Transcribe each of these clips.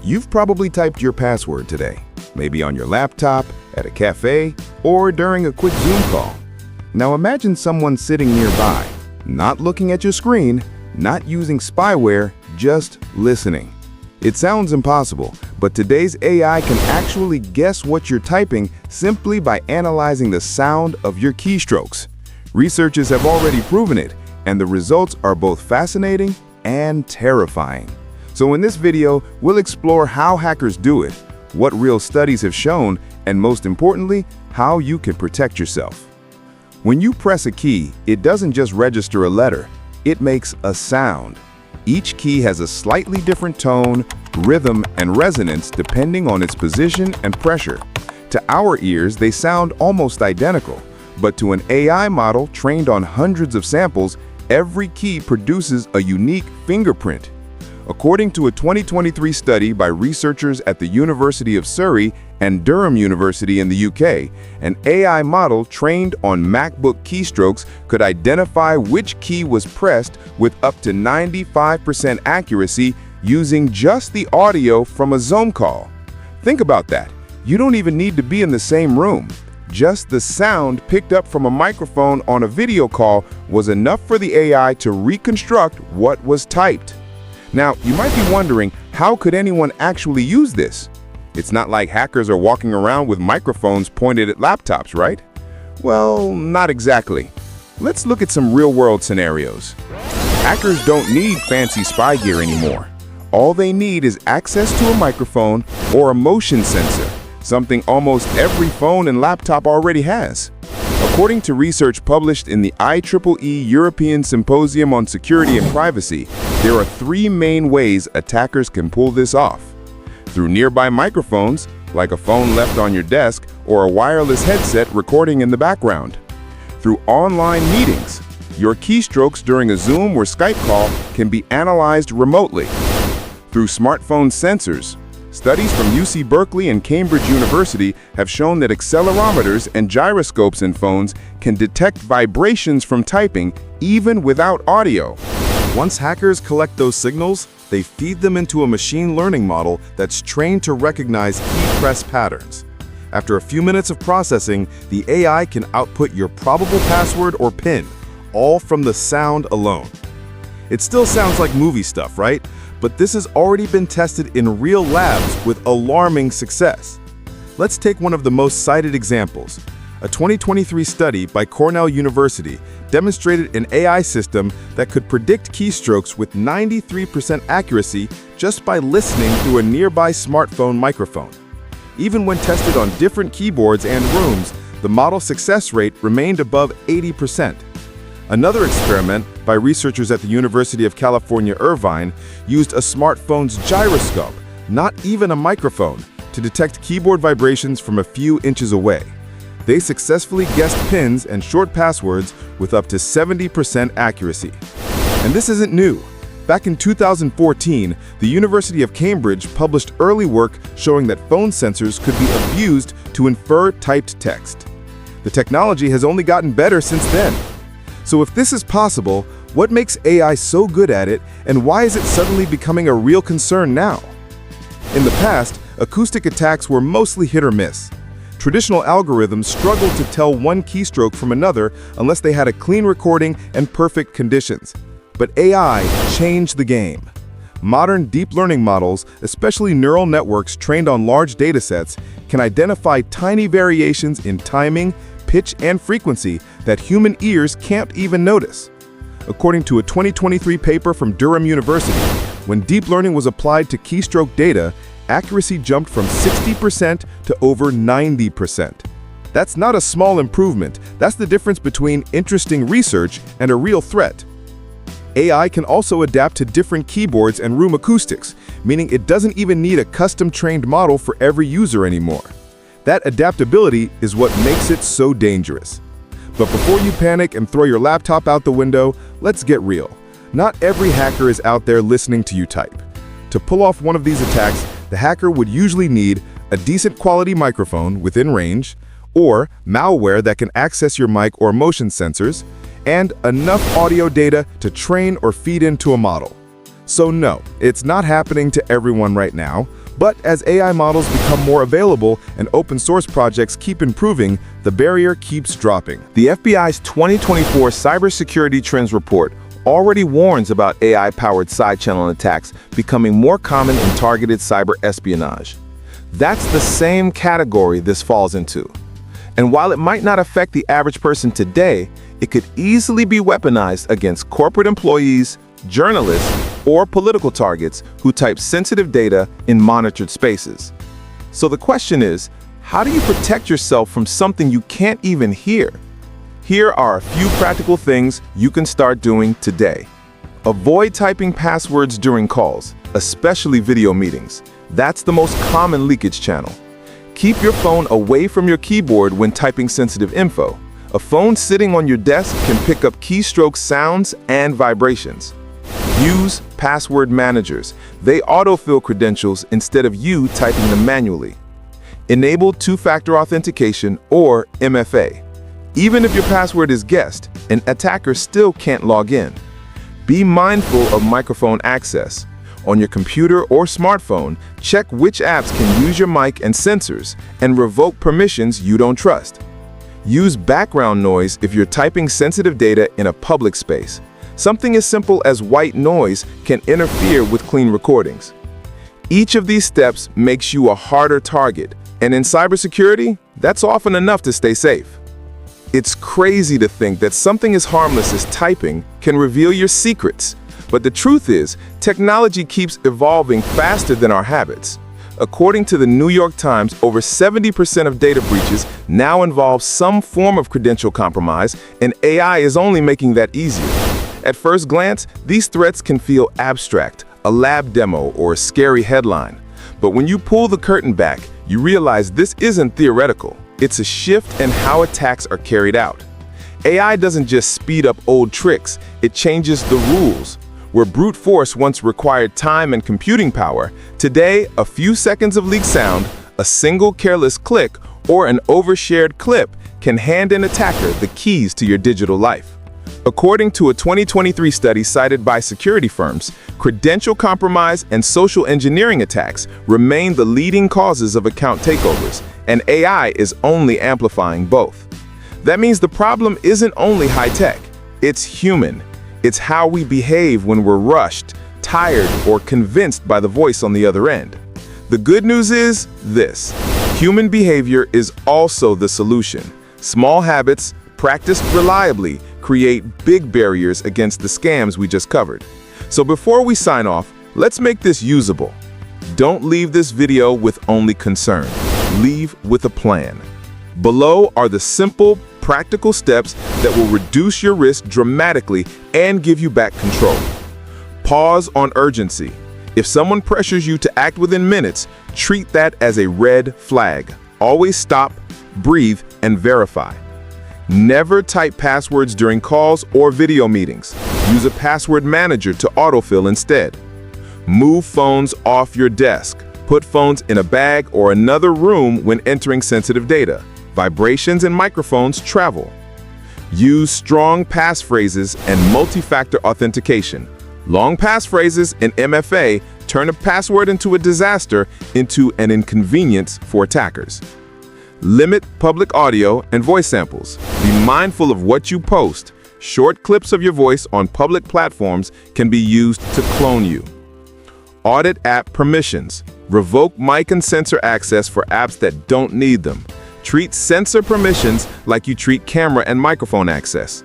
You've probably typed your password today, maybe on your laptop, at a cafe, or during a quick Zoom call. Now imagine someone sitting nearby, not looking at your screen, not using spyware, just listening. It sounds impossible, but today's AI can actually guess what you're typing simply by analyzing the sound of your keystrokes. Researchers have already proven it, and the results are both fascinating and terrifying. So in this video, we'll explore how hackers do it, what real studies have shown, and most importantly, how you can protect yourself. When you press a key, it doesn't just register a letter, it makes a sound. Each key has a slightly different tone, rhythm, and resonance depending on its position and pressure. To our ears, they sound almost identical, but to an AI model trained on hundreds of samples, every key produces a unique fingerprint. According to a 2023 study by researchers at the University of Surrey and Durham University in the UK, an AI model trained on MacBook keystrokes could identify which key was pressed with up to 95% accuracy using just the audio from a Zoom call. Think about that. You don't even need to be in the same room. Just the sound picked up from a microphone on a video call was enough for the AI to reconstruct what was typed. Now, you might be wondering, how could anyone actually use this? It's not like hackers are walking around with microphones pointed at laptops, right? Well, not exactly. Let's look at some real-world scenarios. Hackers don't need fancy spy gear anymore. All they need is access to a microphone or a motion sensor, something almost every phone and laptop already has. According to research published in the IEEE European Symposium on Security and Privacy, there are three main ways attackers can pull this off. Through nearby microphones, like a phone left on your desk or a wireless headset recording in the background. Through online meetings, your keystrokes during a Zoom or Skype call can be analyzed remotely. Through smartphone sensors, studies from UC Berkeley and Cambridge University have shown that accelerometers and gyroscopes in phones can detect vibrations from typing even without audio. Once hackers collect those signals, they feed them into a machine learning model that's trained to recognize key press patterns. After a few minutes of processing, the AI can output your probable password or PIN, all from the sound alone. It still sounds like movie stuff, right? But this has already been tested in real labs with alarming success. Let's take one of the most cited examples. A 2023 study by Cornell University demonstrated an AI system that could predict keystrokes with 93% accuracy just by listening through a nearby smartphone microphone. Even when tested on different keyboards and rooms, the model's success rate remained above 80%. Another experiment by researchers at the University of California, Irvine, used a smartphone's gyroscope, not even a microphone, to detect keyboard vibrations from a few inches away. They successfully guessed pins and short passwords with up to 70% accuracy. And this isn't new. Back in 2014, the University of Cambridge published early work showing that phone sensors could be abused to infer typed text. The technology has only gotten better since then. So if this is possible, what makes AI so good at it, and why is it suddenly becoming a real concern now? In the past, acoustic attacks were mostly hit or miss. Traditional algorithms struggled to tell one keystroke from another unless they had a clean recording and perfect conditions. But AI changed the game. Modern deep learning models, especially neural networks trained on large datasets, can identify tiny variations in timing, pitch, and frequency that human ears can't even notice. According to a 2023 paper from Durham University, when deep learning was applied to keystroke data, accuracy jumped from 60% to over 90%. That's not a small improvement. That's the difference between interesting research and a real threat. AI can also adapt to different keyboards and room acoustics, meaning it doesn't even need a custom-trained model for every user anymore. That adaptability is what makes it so dangerous. But before you panic and throw your laptop out the window, let's get real. Not every hacker is out there listening to you type. To pull off one of these attacks, the hacker would usually need a decent quality microphone within range, or malware that can access your mic or motion sensors, and enough audio data to train or feed into a model. So no, it's not happening to everyone right now, but as AI models become more available and open source projects keep improving, the barrier keeps dropping. The FBI's 2024 Cybersecurity Trends Report already warns about AI-powered side-channel attacks becoming more common in targeted cyber espionage. That's the same category this falls into. And while it might not affect the average person today, it could easily be weaponized against corporate employees, journalists, or political targets who type sensitive data in monitored spaces. So the question is, how do you protect yourself from something you can't even hear? Here are a few practical things you can start doing today. Avoid typing passwords during calls, especially video meetings. That's the most common leakage channel. Keep your phone away from your keyboard when typing sensitive info. A phone sitting on your desk can pick up keystroke sounds and vibrations. Use password managers. They autofill credentials instead of you typing them manually. Enable two-factor authentication or MFA. Even if your password is guessed, an attacker still can't log in. Be mindful of microphone access. On your computer or smartphone, check which apps can use your mic and sensors and revoke permissions you don't trust. Use background noise if you're typing sensitive data in a public space. Something as simple as white noise can interfere with clean recordings. Each of these steps makes you a harder target, and in cybersecurity, that's often enough to stay safe. It's crazy to think that something as harmless as typing can reveal your secrets. But the truth is, technology keeps evolving faster than our habits. According to the New York Times, over 70% of data breaches now involve some form of credential compromise, and AI is only making that easier. At first glance, these threats can feel abstract, a lab demo, or a scary headline. But when you pull the curtain back, you realize this isn't theoretical. It's a shift in how attacks are carried out. AI doesn't just speed up old tricks, it changes the rules. Where brute force once required time and computing power, today a few seconds of leaked sound, a single careless click, or an overshared clip can hand an attacker the keys to your digital life. According to a 2023 study cited by security firms, credential compromise and social engineering attacks remain the leading causes of account takeovers, and AI is only amplifying both. That means the problem isn't only high-tech, it's human. It's how we behave when we're rushed, tired, or convinced by the voice on the other end. The good news is this: human behavior is also the solution. Small habits, practiced reliably, create big barriers against the scams we just covered. So before we sign off, let's make this usable. Don't leave this video with only concern. Leave with a plan. Below are the simple, practical steps that will reduce your risk dramatically and give you back control. Pause on urgency. If someone pressures you to act within minutes, treat that as a red flag. Always stop, breathe, and verify. Never type passwords during calls or video meetings. Use a password manager to autofill instead. Move phones off your desk. Put phones in a bag or another room when entering sensitive data. Vibrations and microphones travel. Use strong passphrases and multi-factor authentication. Long passphrases and MFA turn a password into a disaster into an inconvenience for attackers. Limit public audio and voice samples. Be mindful of what you post. Short clips of your voice on public platforms can be used to clone you. Audit app permissions. Revoke mic and sensor access for apps that don't need them. Treat sensor permissions like you treat camera and microphone access.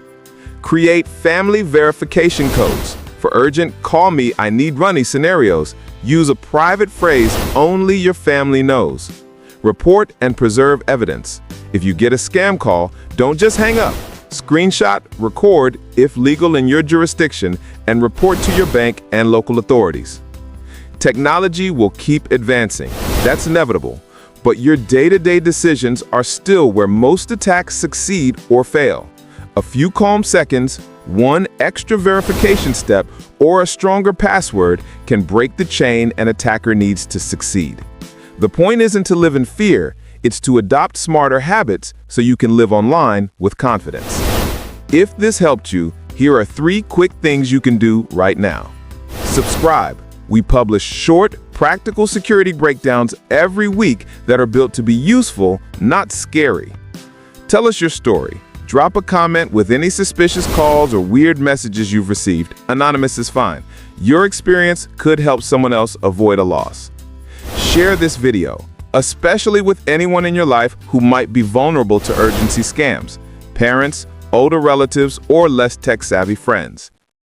Create family verification codes. For urgent "call me, I need money" scenarios, use a private phrase only your family knows. Report and preserve evidence. If you get a scam call, don't just hang up. Screenshot, record, if legal in your jurisdiction, and report to your bank and local authorities. Technology will keep advancing. That's inevitable. But your day-to-day decisions are still where most attacks succeed or fail. A few calm seconds, one extra verification step, or a stronger password can break the chain an attacker needs to succeed. The point isn't to live in fear, it's to adopt smarter habits so you can live online with confidence. If this helped you, here are 3 quick things you can do right now. Subscribe. We publish short, practical security breakdowns every week that are built to be useful, not scary. Tell us your story. Drop a comment with any suspicious calls or weird messages you've received. Anonymous is fine. Your experience could help someone else avoid a loss. Share this video, especially with anyone in your life who might be vulnerable to urgency scams. Parents, older relatives, or less tech-savvy friends.